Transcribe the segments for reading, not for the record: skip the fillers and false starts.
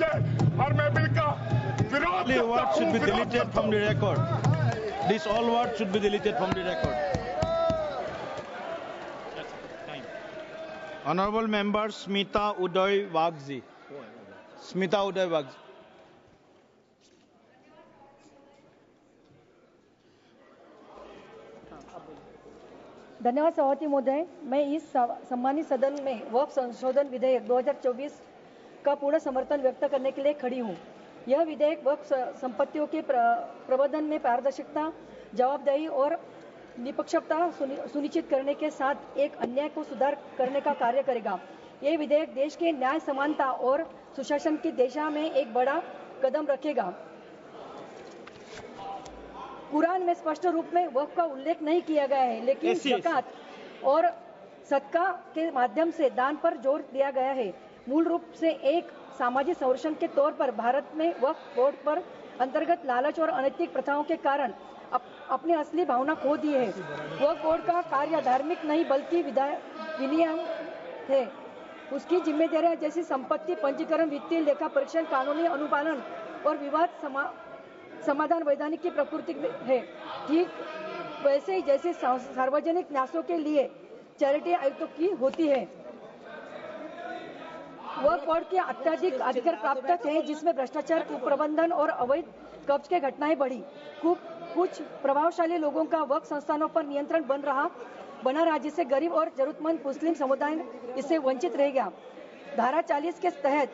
और मैं बिल का विरोध Only words should be deleted from the record. This all words should be deleted from the record. Honorable Member Smita Uday Wagji. Smita Uday Wagji. धन्यवाद सभापति महोदय। मैं इस सम्मानित सदन में वक्फ संशोधन विधेयक 2024 का पूर्ण समर्थन व्यक्त करने के लिए खड़ी हूं। यह विधेयक वक्फ संपत्तियों के प्रबंधन में पारदर्शिता, जवाबदेही और निष्पक्षता सुनिश्चित करने के साथ एक अन्याय को सुधार करने का कार्य करेगा। यह विधेयक देश के न्याय, समानता और सुशासन की दिशा में एक बड़ा कदम रखेगा। कुरान में स्पष्ट रूप में वक्फ का उल्लेख नहीं किया गया है, लेकिन ज़कात और सदका के माध्यम से दान पर जोर दिया गया है। मूल रूप से एक सामाजिक संरक्षण के तौर पर भारत में वक्फ बोर्ड पर अंतर्गत लालच और अनैतिक प्रथाओं के कारण अपनी असली भावना खो दी है। वक्फ बोर्ड का कार्य धार्मिक नहीं बल्कि विनियम है। उसकी जिम्मेदारियां जैसी संपत्ति पंजीकरण, वित्तीय लेखा परीक्षण, कानूनी अनुपालन और विवाद समाधान वैधानिक की प्रकृति है। ठीक वैसे ही जैसे सार्वजनिक न्यासों के लिए चैरिटी आयुक्तों की होती है। वक्फ बोर्ड के अत्यधिक अधिकार प्राप्त है, जिसमें भ्रष्टाचार, कुप्रबंधन और अवैध कब्ज के घटनाएं बढ़ी। कुछ प्रभावशाली लोगों का वक्फ संस्थानों पर नियंत्रण बना रहा, जिससे गरीब और जरूरतमंद मुस्लिम समुदाय इससे वंचित रह गया। धारा 40 के तहत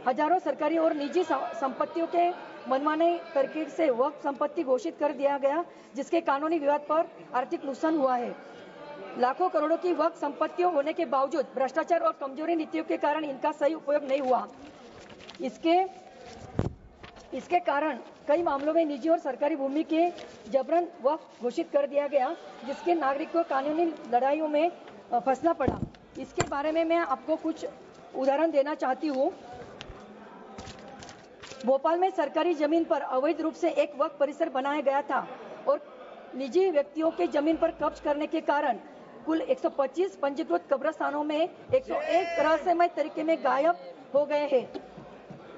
हजारों सरकारी और निजी संपत्तियों के मनमाने तरीके से वक्फ संपत्ति घोषित कर दिया गया, जिसके कानूनी विवाद पर आर्थिक नुकसान हुआ है। लाखों करोड़ों की वक्फ संपत्तियों होने के बावजूद भ्रष्टाचार और कमजोरी नीतियों के कारण इनका सही उपयोग नहीं हुआ। इसके कारण कई मामलों में निजी और सरकारी भूमि के जबरन वक्फ घोषित कर दिया गया, जिसके नागरिकों को कानूनी लड़ाइयों में फंसना पड़ा। इसके बारे में मैं आपको कुछ उदाहरण देना चाहती हूँ। भोपाल में सरकारी जमीन पर अवैध रूप से एक वक्फ परिसर बनाया गया था और निजी व्यक्तियों के जमीन पर कब्ज करने के कारण कुल 125 पंजीकृत कब्रिस्तानों में 101 रहस्यमय तरीके में गायब हो गए हैं।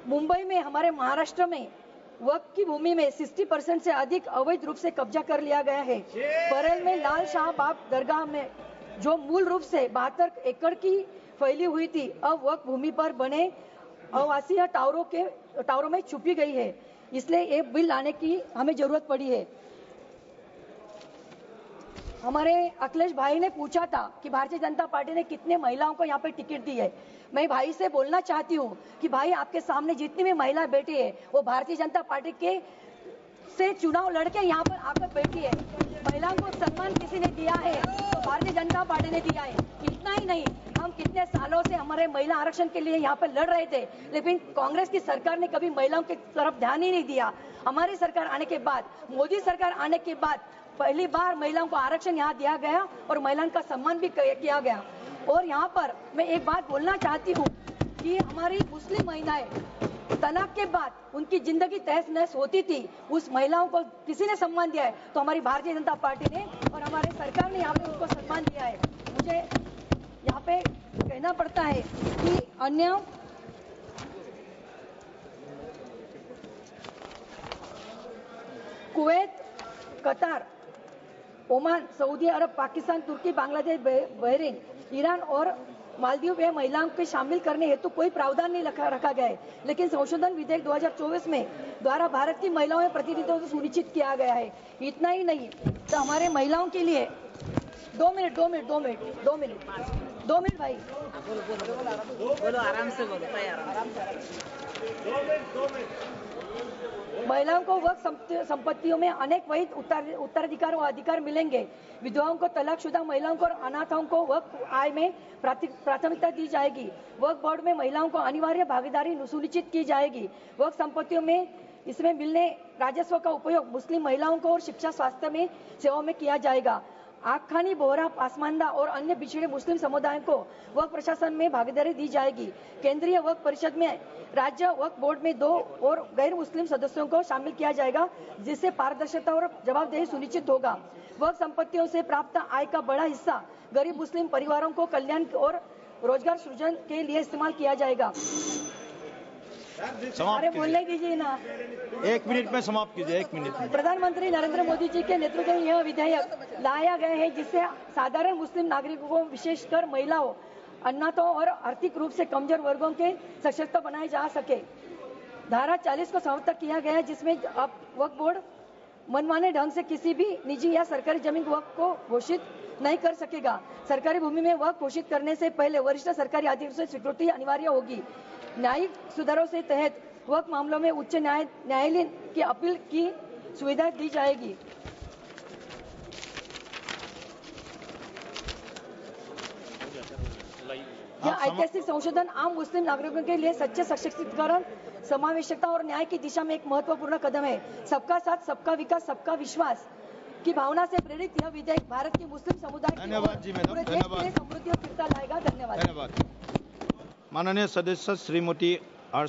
मुंबई में, हमारे महाराष्ट्र में वक्फ की भूमि में 60% से अधिक अवैध रूप से कब्जा कर लिया गया है। बरेल में लाल शाह बाग दरगाह में जो मूल रूप से 72 एकड़ की फैली हुई थी, अब वक्फ भूमि पर बने आवासीय टावरों में छुपी गई है। इसलिए ये बिल लाने की हमें जरूरत पड़ी है। हमारे अखिलेश भाई ने पूछा था कि भारतीय जनता पार्टी ने कितने महिलाओं को यहाँ पे टिकट दी है। मैं भाई से बोलना चाहती हूँ कि भाई, आपके सामने जितनी भी महिला बैठी है वो भारतीय जनता पार्टी के से चुनाव लड़के यहाँ पर आकर बैठी है। महिलाओं को सम्मान किसी ने दिया है तो भारतीय जनता पार्टी ने दिया है। इतना ही नहीं, हम कितने सालों से हमारे महिला आरक्षण के लिए यहाँ पर लड़ रहे थे, लेकिन कांग्रेस की सरकार ने कभी महिलाओं की तरफ ध्यान ही नहीं दिया। हमारी सरकार आने के बाद, मोदी सरकार आने के बाद पहली बार महिलाओं को आरक्षण यहाँ दिया गया और महिलाओं का सम्मान भी किया गया। और यहाँ पर मैं एक बात बोलना चाहती हूँ कि हमारी मुस्लिम महिलाएं तलाक के बाद उनकी जिंदगी तहस नहस होती थी, उस महिलाओं को किसी ने सम्मान दिया है तो हमारी भारतीय जनता पार्टी ने और हमारे सरकार ने यहाँ पे उनको सम्मान दिया है। मुझे यहाँ पे कहना पड़ता है कि अन्य कुवैत, कतार, ओमान, सऊदी अरब, पाकिस्तान, तुर्की, बांग्लादेश, बहरीन, ईरान और मालदीव में महिलाओं के शामिल करने हेतु कोई प्रावधान नहीं रखा गया है, लेकिन संशोधन विधेयक 2024 में द्वारा भारत की महिलाओं में प्रतिनिधित्व को सुनिश्चित किया गया है। इतना ही नहीं तो हमारे महिलाओं के लिए 2 मिनट भाई, बोलो आराम से बोलो भाई, आराम से। महिलाओं को वक्फ संपत्तियों में अनेक वैध उत्तराधिकार व अधिकार मिलेंगे। विधवाओं को, तलाकशुदा महिलाओं को और अनाथों को वक्फ आय में प्राथमिकता दी जाएगी। वक्फ बोर्ड में महिलाओं को अनिवार्य भागीदारी सुनिश्चित की जाएगी। वक्फ संपत्तियों में इसमें मिलने राजस्व का उपयोग मुस्लिम महिलाओं को और शिक्षा, स्वास्थ्य में सेवाओं में किया जाएगा। आखानी, बोहरा, पासमानदा और अन्य पिछड़े मुस्लिम समुदाय को वक्फ प्रशासन में भागीदारी दी जाएगी। केंद्रीय वक्फ परिषद में राज्य वक्फ बोर्ड में 2 और गैर मुस्लिम सदस्यों को शामिल किया जाएगा, जिससे पारदर्शिता और जवाबदेही सुनिश्चित होगा। वक्फ संपत्तियों से प्राप्त आय का बड़ा हिस्सा गरीब मुस्लिम परिवारों को कल्याण और रोजगार सृजन के लिए इस्तेमाल किया जाएगा। अरे समाप्त बोलने दीजिए ना। कीजिए, 1 मिनट में समाप्त कीजिए, 1 मिनट में। प्रधानमंत्री नरेंद्र मोदी जी के नेतृत्व में यह विधेयक लाया गया है जिससे साधारण मुस्लिम नागरिकों को, विशेषकर महिलाओं, अनाथों और आर्थिक रूप से कमजोर वर्गों के सशक्त बनाए जा सके। धारा 40 को समाप्त किया गया है जिसमें अब वक्फ बोर्ड मनमाने ढंग से किसी भी निजी या सरकारी जमीन वक्फ को घोषित नहीं कर सकेगा। सरकारी भूमि में वक्फ घोषित करने से पहले वरिष्ठ सरकारी अधिकारियों से स्वीकृति अनिवार्य होगी। न्यायिक सुधारों से तहत वक्फ मामलों में उच्च न्यायालय की अपील की सुविधा दी जाएगी। यह ऐतिहासिक संशोधन आम मुस्लिम नागरिकों के लिए सच्चे सशक्तिकरण, समावेशकता और न्याय की दिशा में एक महत्वपूर्ण कदम है। सबका साथ, सबका विकास, सबका विश्वास की भावना से प्रेरित यह विधेयक भारत की मुस्लिम समुदाय की धन्यवाद जी मैडम, पूरे देश के लिए धन्यवाद। समृद्धि और स्थिरता लाएगा। धन्यवाद। धन्यवाद। माननीय सदस्य श्रीमती आर